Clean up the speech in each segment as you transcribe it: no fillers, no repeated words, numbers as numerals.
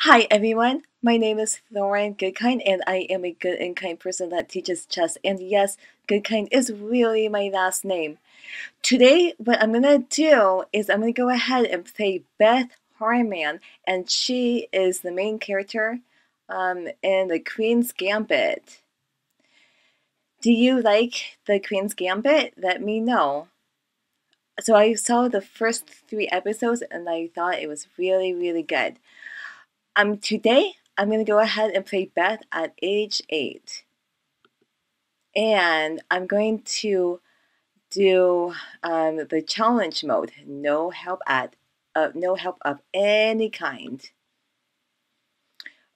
Hi everyone, my name is Lauren Goodkind and I am a good and kind person that teaches chess. And yes, Goodkind is really my last name. Today, what I'm gonna do is I'm gonna go ahead and play Beth Harmon, and she is the main character in the Queen's Gambit. Do you like the Queen's Gambit? Let me know. So I saw the first 3 episodes and I thought it was really good. Today I'm gonna go ahead and play Beth at age 8, and I'm going to do the challenge mode. No help of any kind.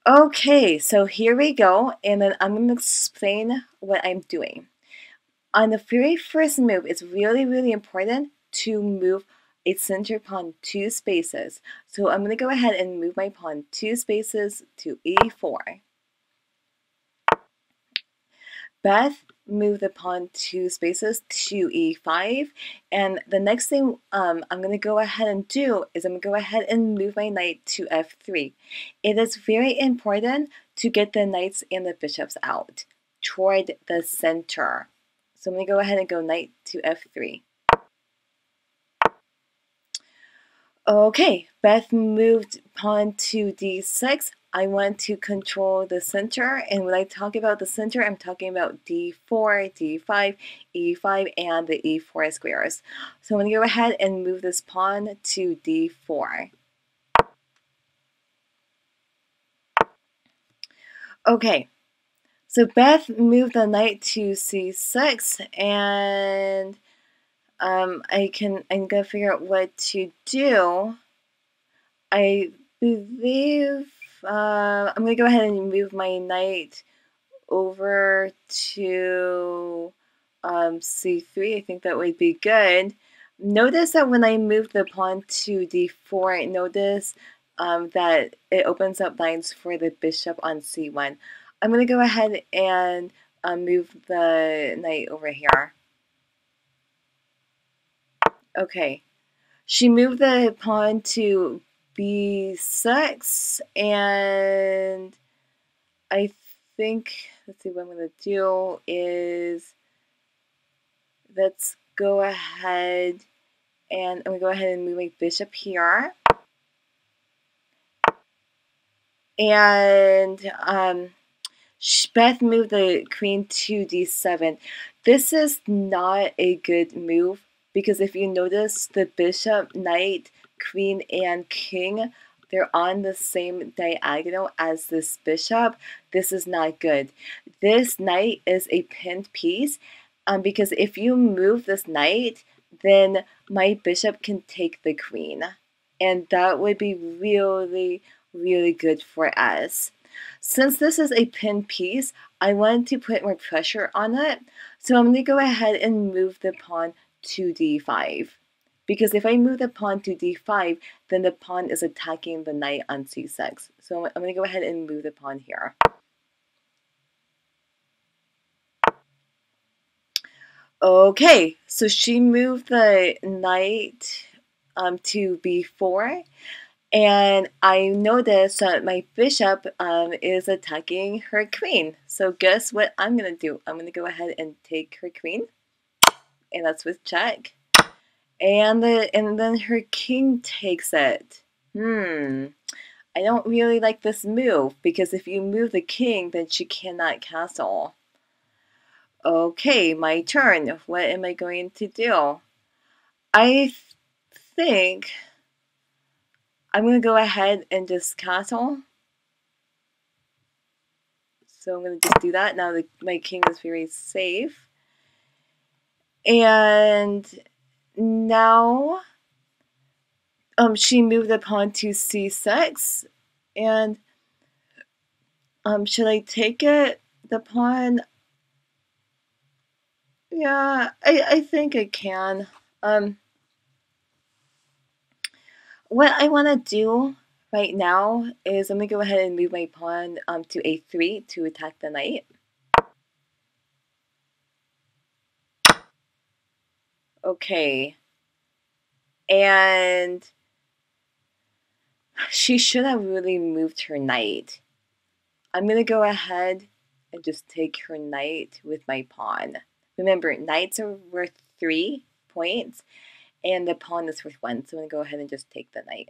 Okay, so here we go, and then I'm gonna explain what I'm doing. On the very first move, it's really important to move a center pawn 2 spaces. So I'm gonna go ahead and move my pawn 2 spaces to e4. Beth moved the pawn 2 spaces to e5, and the next thing I'm going to go ahead and do is I'm going to go ahead and move my knight to f3. It is very important to get the knights and the bishops out toward the center. So I'm going to go ahead and go knight to f3. Okay, Beth moved pawn to d6. I want to control the center, and when I talk about the center, I'm talking about d4, d5, e5, and the e4 squares. So I'm going to go ahead and move this pawn to d4. Okay, so Beth moved the knight to c6, and I'm gonna figure out what to do. I believe I'm going to go ahead and move my knight over to c3. I think that would be good. Notice that when I move the pawn to d4, notice that it opens up lines for the bishop on c1. I'm going to go ahead and move the knight over here. Okay. She moved the pawn to b6, and I think, let's see, what I'm going to do is, let's go ahead and I'm going to go ahead and move my bishop here. And Beth moved the queen to d7. This is not a good move because if you notice the bishop, knight, queen, and king, they're on the same diagonal as this bishop. This is not good. This knight is a pinned piece because if you move this knight, then my bishop can take the queen. And that would be really good for us. Since this is a pinned piece, I want to put more pressure on it. So I'm going to go ahead and move the pawn to d5. Because if I move the pawn to d5, then the pawn is attacking the knight on c6. So I'm going to go ahead and move the pawn here. Okay, so she moved the knight to b4. And I noticed that my bishop is attacking her queen. So guess what I'm going to do? I'm going to go ahead and take her queen. And that's with check. And then her king takes it. I don't really like this move because if you move the king, then she cannot castle. Okay, my turn. What am I going to do? I think I'm going to go ahead and just castle. So I'm going to just do that. Now my king is very safe. And now she moved the pawn to c6. And should I take it? The pawn? Yeah, I think I can. What I want to do right now is I'm going to go ahead and move my pawn to a3 to attack the knight. Okay. And She should have really moved her knight. I'm going to go ahead and just take her knight with my pawn. Remember, knights are worth 3 points, and the pawn is worth 1, so I'm going to go ahead and just take the knight.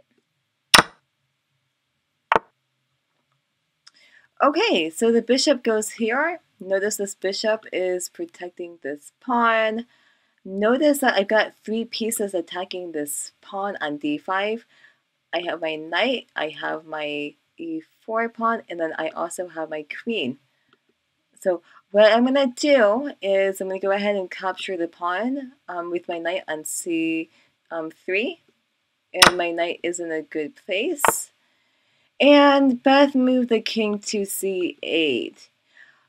Okay, so the bishop goes here. Notice this bishop is protecting this pawn. Notice that I've got 3 pieces attacking this pawn on d5. I have my knight, I have my e4 pawn, and then I also have my queen. So what I'm going to do is I'm going to go ahead and capture the pawn with my knight on c3. And my knight is in a good place. And Beth moved the king to c8.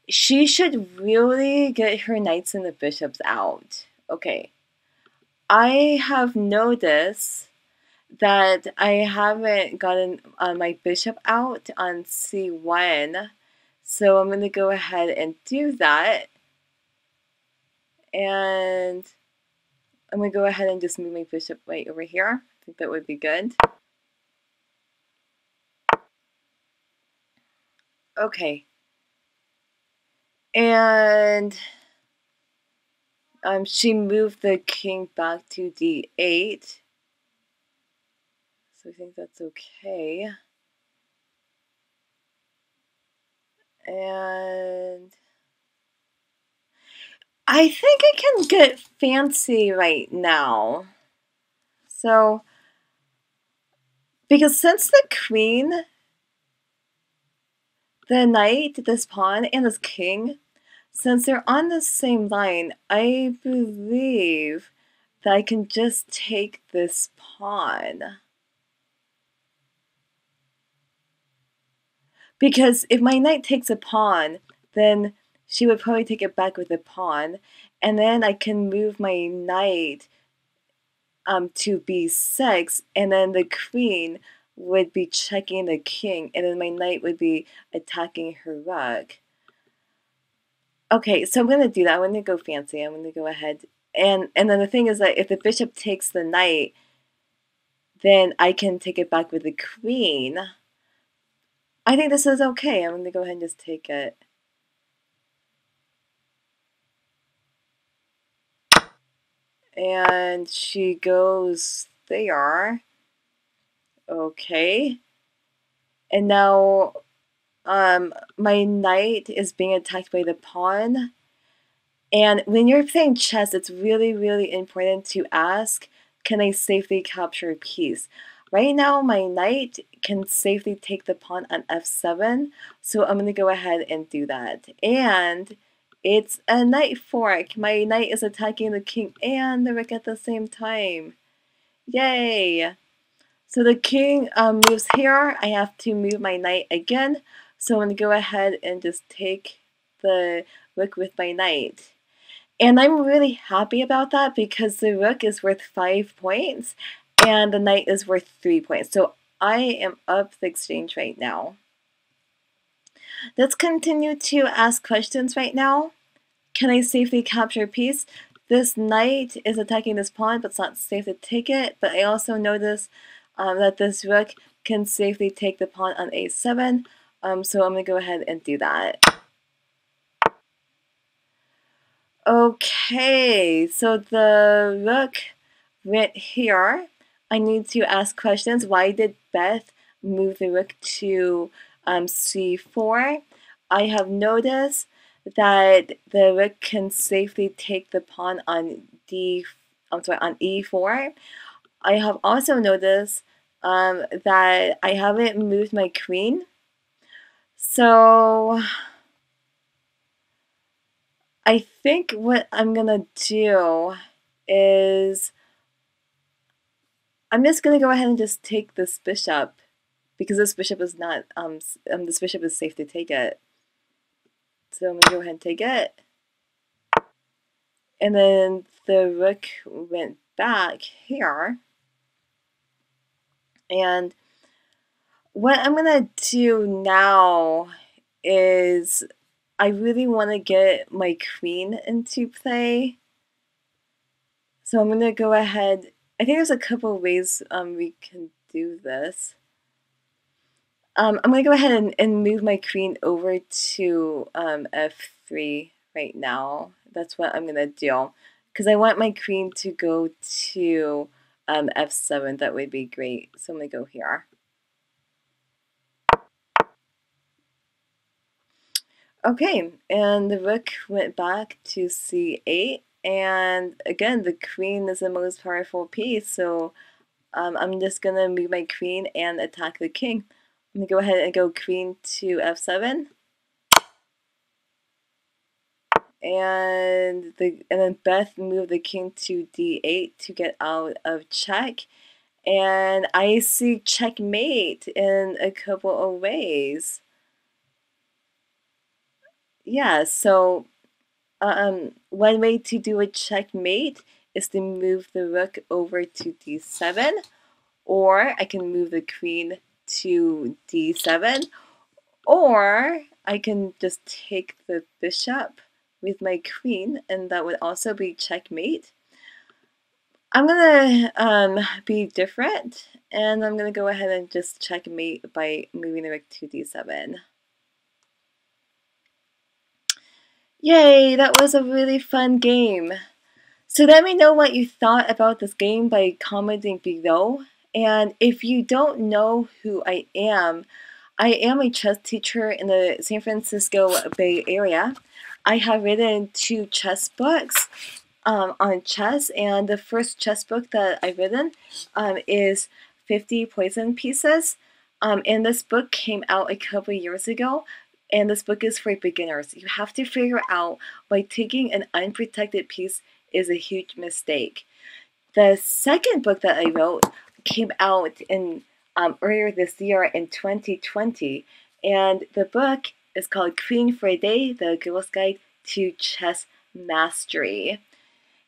She should really get her knights and the bishops out. Okay. I have noticed that I haven't gotten my bishop out on c1. So I'm going to go ahead and do that. And I'm going to go ahead and just move my bishop right over here. I think that would be good. Okay. And she moved the king back to d8. So I think that's okay. And I think I can get fancy right now. So, because since the queen, the knight, this pawn, and this king, since they're on the same line, I believe that I can just take this pawn. Because if my knight takes a pawn, then she would probably take it back with a pawn, and then I can move my knight to b6, and then the queen would be checking the king, and then my knight would be attacking her rook. Okay, so I'm going to do that. I'm going to go fancy. I'm going to go ahead. And then the thing is that if the bishop takes the knight, then I can take it back with the queen. I think this is okay. I'm going to go ahead and just take it. And she goes there. Okay. And now my knight is being attacked by the pawn. And when you're playing chess, it's really, really important to ask, can I safely capture a piece? Right now, my knight can safely take the pawn on f7, so I'm going to go ahead and do that. And it's a knight fork. My knight is attacking the king and the rook at the same time. Yay! So the king moves here. I have to move my knight again, so I'm going to go ahead and just take the rook with my knight. And I'm really happy about that because the rook is worth 5 points and the knight is worth 3 points. So I am up the exchange right now. Let's continue to ask questions right now. Can I safely capture a piece? This knight is attacking this pawn, but it's not safe to take it. But I also notice that this rook can safely take the pawn on a7. So I'm going to go ahead and do that. Okay, so the rook went here. I need to ask questions. Why did Beth move the rook to c4? I have noticed that the rook can safely take the pawn on on e4. I have also noticed that I haven't moved my queen. So I think what I'm gonna do is I'm just gonna go ahead and just take this bishop because this bishop is not this bishop is safe to take it. So I'm gonna go ahead and take it, and then the rook went back here. And what I'm gonna do now is I really want to get my queen into play. So I'm gonna go ahead. I think there's a couple of ways we can do this. I'm going to go ahead and move my queen over to f3 right now. That's what I'm going to do. Because I want my queen to go to f7. That would be great. So I'm going to go here. Okay, and the rook went back to c8. And again, the queen is the most powerful piece. So I'm just going to move my queen and attack the king. I'm going to go ahead and go queen to f7. And then Beth moved the king to d8 to get out of check. And I see checkmate in a couple of ways. Yeah, so one way to do a checkmate is to move the rook over to d7, or I can move the queen to d7, or I can just take the bishop with my queen, and that would also be checkmate. I'm gonna be different, and I'm gonna go ahead and just checkmate by moving the rook to d7. Yay, that was a really fun game. So let me know what you thought about this game by commenting below. And if you don't know who I am a chess teacher in the San Francisco Bay Area. I have written 2 chess books on chess, and the first chess book that I've written is 50 Poison Pieces. And this book came out a couple years ago, and this book is for beginners. You have to figure out why taking an unprotected piece is a huge mistake. The second book that I wrote came out in earlier this year in 2020, and the book is called Queen for a Day: The Girl's Guide to Chess Mastery.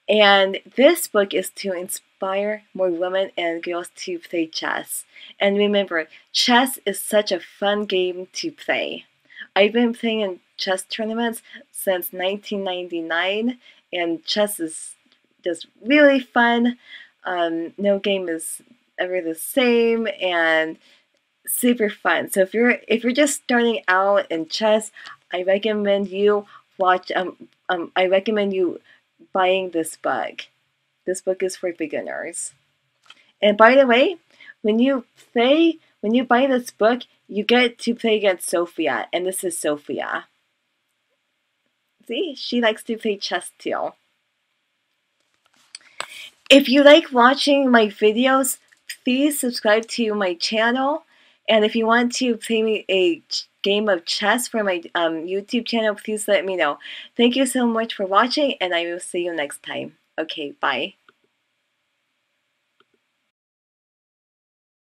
And this book is to inspire more women and girls to play chess. And remember, chess is such a fun game to play. I've been playing in chess tournaments since 1999, and chess is just really fun. No game is ever the same, and super fun. So if you're just starting out in chess, I recommend you watch. I recommend you buying this book. This book is for beginners. And by the way, when you buy this book, you get to play against Sophia, and this is Sophia. See, she likes to play chess too. If you like watching my videos, please subscribe to my channel. And if you want to play me a game of chess for my YouTube channel, please let me know. Thank you so much for watching, and I will see you next time. Okay, bye.